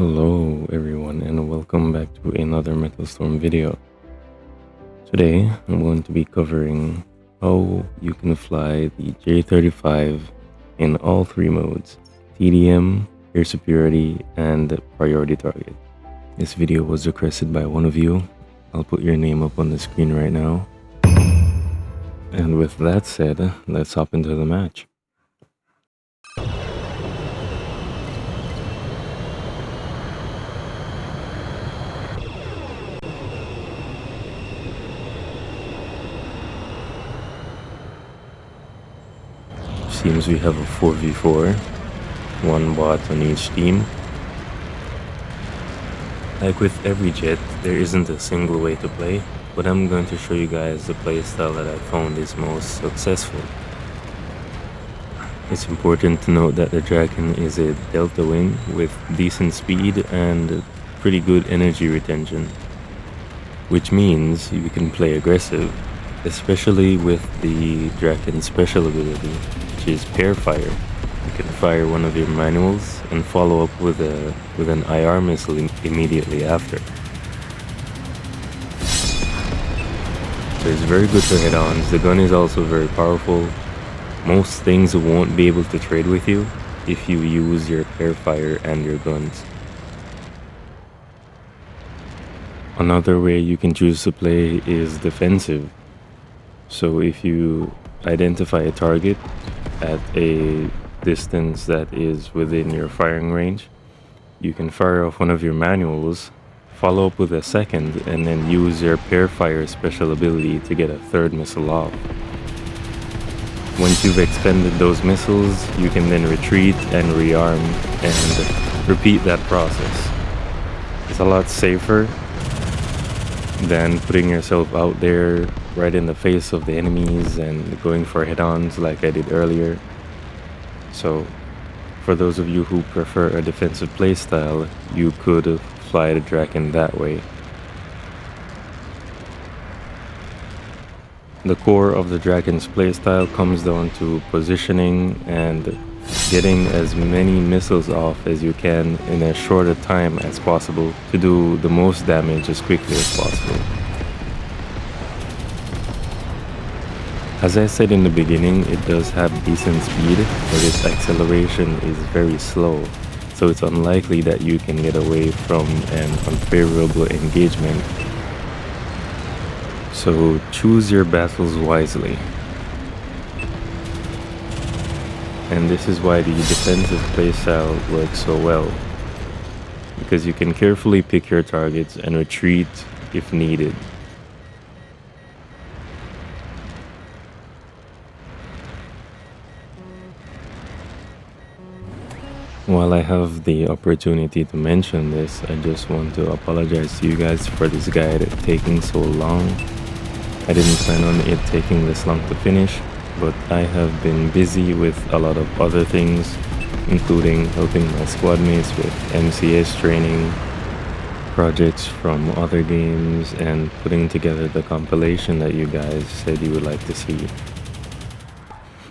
Hello everyone and welcome back to another Metalstorm video. Today I'm going to be covering how you can fly the J35 in all three modes: TDM, air superiority, and priority target. This video was requested by one of you. I'll put your name up on the screen right now. And with that said, let's hop into the match. Seems we have a 4v4, one bot on each team. Like with every jet, there isn't a single way to play, but I'm going to show you guys the playstyle that I found is most successful. It's important to note that the Draken is a delta wing with decent speed and pretty good energy retention, which means you can play aggressive, especially with the Draken's special ability, which is pair fire. You can fire one of your manuals and follow up with an IR missile immediately after. So it's very good for head-ons. The gun is also very powerful. Most things won't be able to trade with you if you use your pair fire and your guns. Another way you can choose to play is defensive. So if you identify a target at a distance that is within your firing range, you can fire off one of your manuals, follow up with a second, and then use your pair fire special ability to get a third missile off. Once you've expended those missiles, you can then retreat and rearm and repeat that process. It's a lot safer than putting yourself out there right in the face of the enemies and going for head-ons like I did earlier. So for those of you who prefer a defensive playstyle, you could fly the Draken that way. The core of the Draken's playstyle comes down to positioning and getting as many missiles off as you can in as short a time as possible to do the most damage as quickly as possible. As I said in the beginning, it does have decent speed, but its acceleration is very slow, so it's unlikely that you can get away from an unfavorable engagement. So choose your battles wisely. And this is why the defensive playstyle works so well, because you can carefully pick your targets and retreat if needed. While I have the opportunity to mention this, I just want to apologize to you guys for this guide taking so long. I didn't plan on it taking this long to finish, but I have been busy with a lot of other things, including helping my squad mates with MCS training, projects from other games, and putting together the compilation that you guys said you would like to see.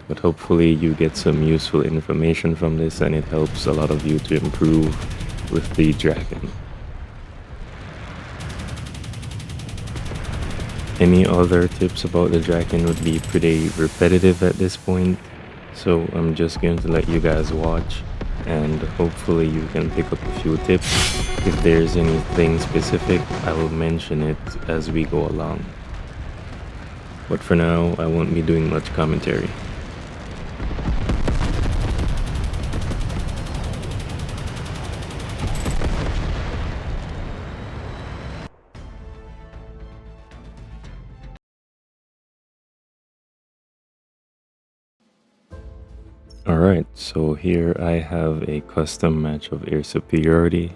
But hopefully you get some useful information from this and it helps a lot of you to improve with the Draken. Any other tips about the Draken would be pretty repetitive at this point, so I'm just going to let you guys watch and hopefully you can pick up a few tips. If there's anything specific, I will mention it as we go along. But for now, I won't be doing much commentary. Alright, so here I have a custom match of air superiority.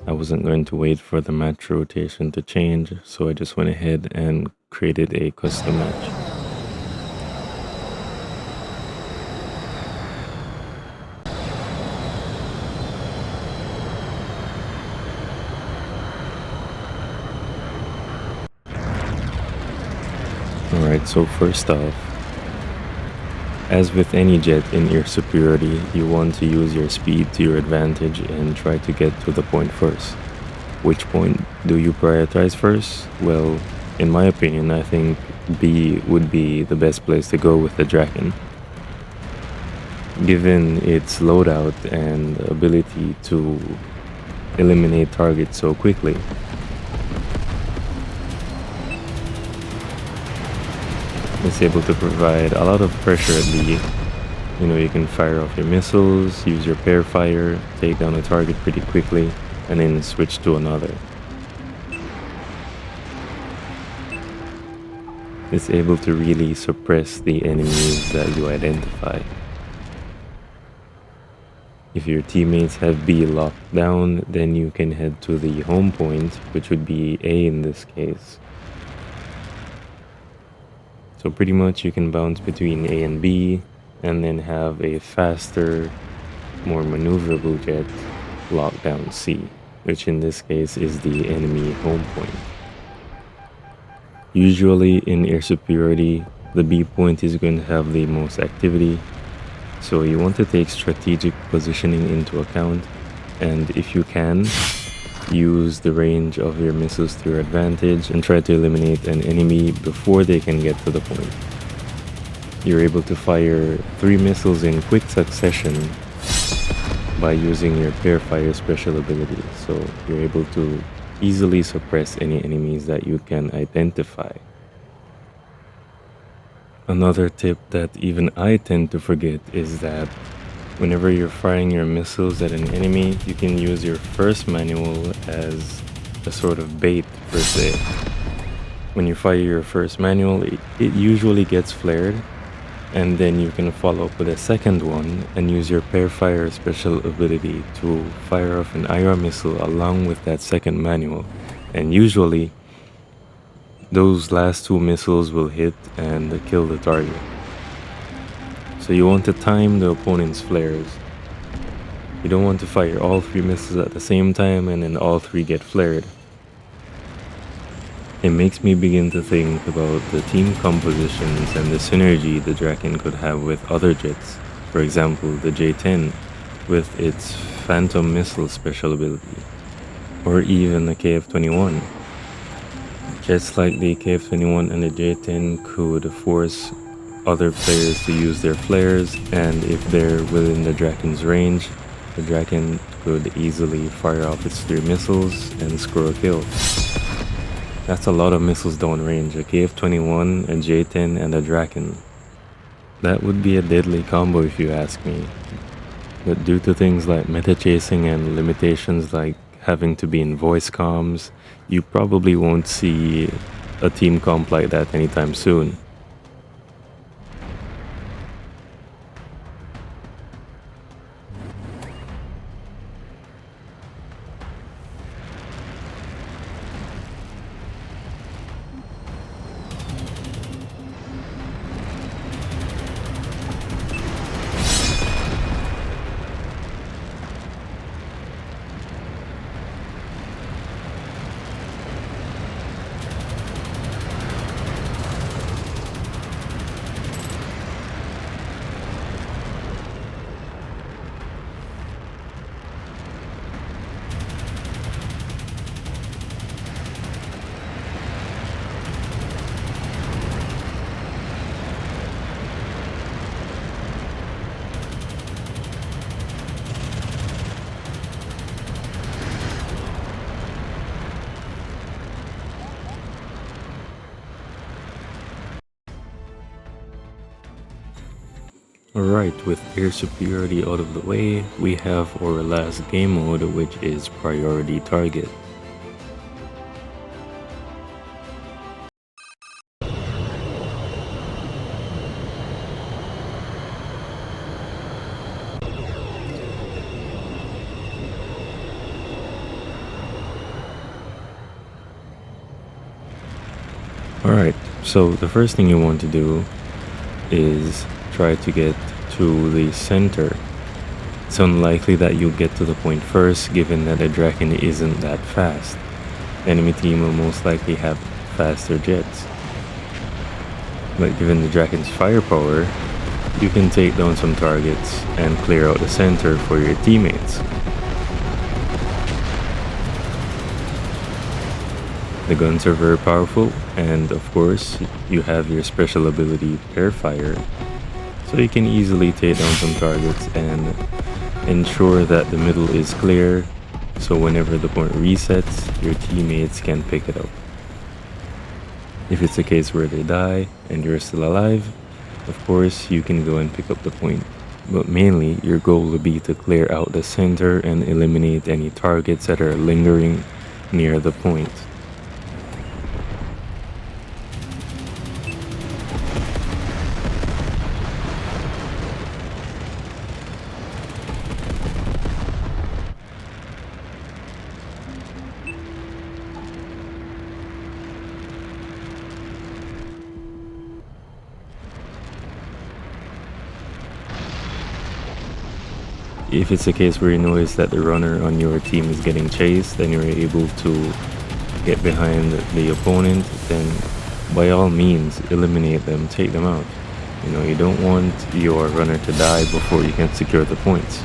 I wasn't going to wait for the match rotation to change, so I just went ahead and created a custom match. Alright, so first off, As with any jet in air superiority, you want to use your speed to your advantage and try to get to the point first. Which point do you prioritize first? Well, in my opinion, I think B would be the best place to go with the Draken, given its loadout and ability to eliminate targets so quickly. It's able to provide a lot of pressure at B. You know, you can fire off your missiles, use your pair fire, take down a target pretty quickly, and then switch to another. It's able to really suppress the enemies that you identify. If your teammates have B locked down, then you can head to the home point, which would be A in this case. So pretty much you can bounce between A and B, and then have a faster, more maneuverable jet lock down C, which in this case is the enemy home point. Usually in air superiority, the B point is going to have the most activity, so you want to take strategic positioning into account, and if you can, use the range of your missiles to your advantage and try to eliminate an enemy before they can get to the point. You're able to fire 3 missiles in quick succession by using your pair fire special ability, so you're able to easily suppress any enemies that you can identify. Another tip that even I tend to forget is that whenever you're firing your missiles at an enemy, you can use your first manual as a sort of bait per se. When you fire your first manual, it usually gets flared, and then you can follow up with a second one and use your pair fire special ability to fire off an IR missile along with that second manual. And usually, those last 2 missiles will hit and kill the target. So you want to time the opponent's flares. You don't want to fire all 3 missiles at the same time and then all 3 get flared. It makes me begin to think about the team compositions and the synergy the Draken could have with other jets. For example, the J10 with its Phantom Missile special ability, or even the KF-21. Jets like the KF-21 and the J10 could force other players to use their flares, and if they're within the Draken's range, the Draken could easily fire off its 3 missiles and score a kill. That's a lot of missiles downrange, a KF-21, a J-10, and a Draken. That would be a deadly combo if you ask me. But due to things like meta chasing and limitations like having to be in voice comms, you probably won't see a team comp like that anytime soon. Alright, with air superiority out of the way, we have our last game mode, which is priority target. Alright, so the first thing you want to do is try to get to the center. It's unlikely that you'll get to the point first, given that the Draken isn't that fast. The enemy team will most likely have faster jets. But given the Draken's firepower, you can take down some targets and clear out the center for your teammates. The guns are very powerful, and of course you have your special ability Air Fire, so you can easily take down some targets and ensure that the middle is clear, so whenever the point resets, your teammates can pick it up. If it's a case where they die and you're still alive, of course you can go and pick up the point, but mainly your goal will be to clear out the center and eliminate any targets that are lingering near the point. If it's a case where you notice that the runner on your team is getting chased and you're able to get behind the opponent, then by all means eliminate them, take them out. You don't want your runner to die before you can secure the points.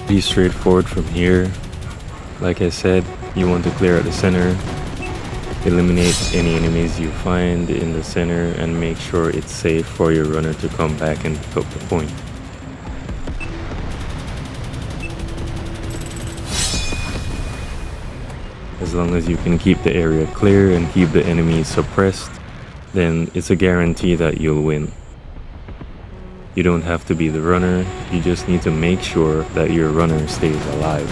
Be straightforward from here. Like I said, you want to clear out the center, eliminate any enemies you find in the center, and make sure it's safe for your runner to come back and pick up the point. As long as you can keep the area clear and keep the enemies suppressed, then it's a guarantee that you'll win. You don't have to be the runner, you just need to make sure that your runner stays alive.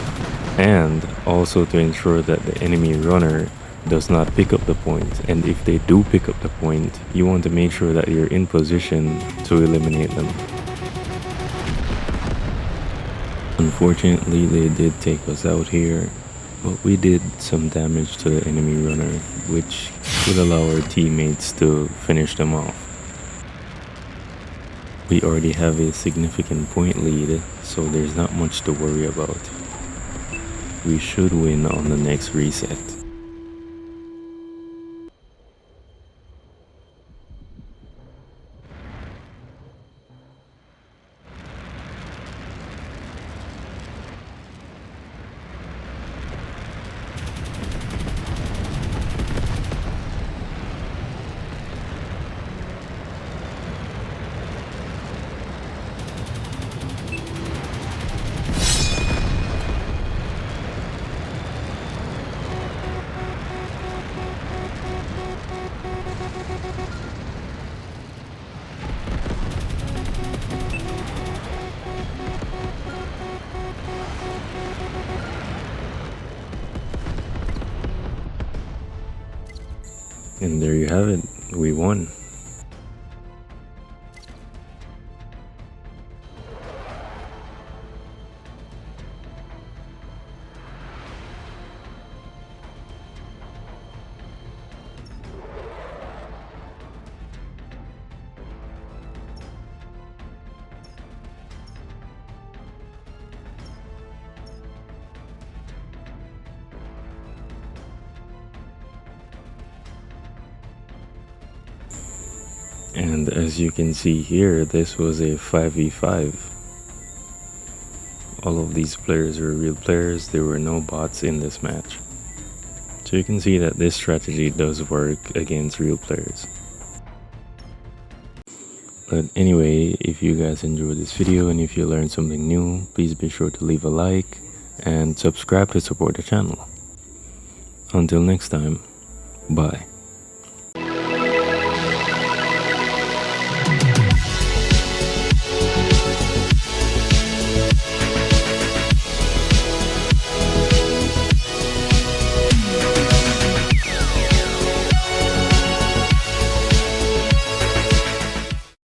And also to ensure that the enemy runner does not pick up the point. And if they do pick up the point, you want to make sure that you're in position to eliminate them. Unfortunately, they did take us out here, but we did some damage to the enemy runner, which would allow our teammates to finish them off. We already have a significant point lead, so there's not much to worry about. We should win on the next reset. And there you have it, we won. And as you can see here, this was a 5v5. All of these players were real players, there were no bots in this match. So you can see that this strategy does work against real players. But anyway, if you guys enjoyed this video and if you learned something new, please be sure to leave a like and subscribe to support the channel. Until next time, bye.